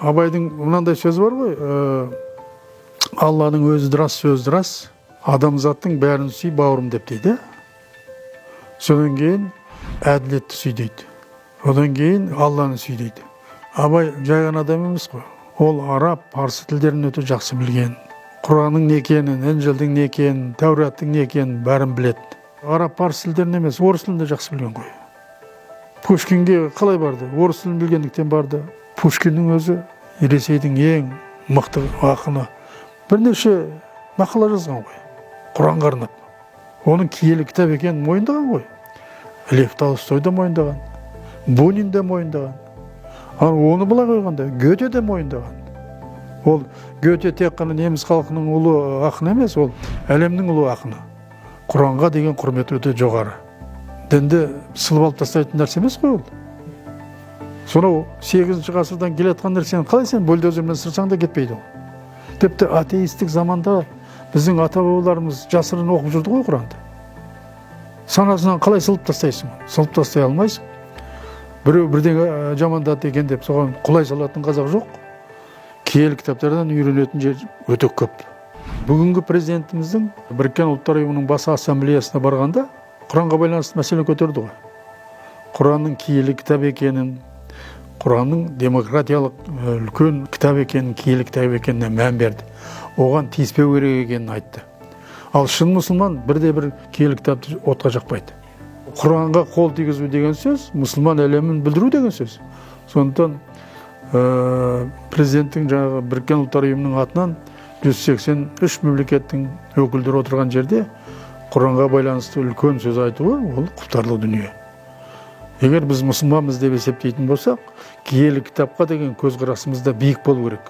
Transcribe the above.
Абайдың мынандай сөзі бар ғой, Алланың өзі рас, сөзі рас, адамзаттың бәрін сүй бауырым деп дейді. Содан кейін әділетті сүй дейді. Одан кейін Алланы сүй дейді. Абай жай ғана адам емес қой. Ол араб, парсы тілдерін өте жақсы білген. Құранның не екенін, Інжілдің не екенін, Тәураттың не екенін бәрін біледі. Араб, парсы тілдерін емес, орыс тілін де жақсы білген ғой. Пушкинге қалай барды? Орыс тілін білгендіктен барды. Пушкиннің өзі Ресейдің ең мықты ақыны. Бірнеше мақала жазған ғой, Құранға арнап. Оның киелі кітап екенін мойындаған ғой. Лев Толстой да мойындаған, Бунин де мойындаған. Оны былай қойғанда, Гете де мойындаған. Ол Гете тек қана неміс халқының ұлы ақыны емес, ол әлемнің ұлы ақыны. Құранға деген құрмет өте жоғары. Дінді сылып алып тастайтын нәрсе емес қой ол. Сонау 8-ші ғасырдан келетқан нәрсені қалай сен бульдозермен сырсаң да кетпейді ол. Тіпті атеистік заманда біздің ата-бабаларымыз жасырын оқып жүрді ғой Құранды. Санасынан қалай сылып тастайсың? Сылып тастай алмайсың. Біреу бірден жамандады екен деп соған құлай салатын қазақ жоқ. Киелі кітаптардан үйренетін жер өте көп. Бүгінгі президентіміздің Біріккен ұлттар ұйымының бас ассамблеясына барғанда Құранға байланысты мәселе көтерді ғой. Құранның киелі кітап екенін, Құранның демократиялық үлкен кітап екенін, киелі кітап екеніне мән берді. Оған тиіспеу керек екенін айтты. Ал шын мұсылман бірде-бір киелі кітапты отқа жақпайды. Құранға қол тигізу деген сөз, мұсылман әлемін білдіру деген сөз. Сондықтан президенттің жаңағы Біріккен ұлттар ұйымының атынан 183 мемлекеттің өкілдері отырған жерде Құранға байланысты үлкен сөз айтуы ол құптарлы дүние. Егер біз мұсылманбыз деп есептейтін болсақ, киелі кітапқа деген көзқарасымыз да биік болу керек.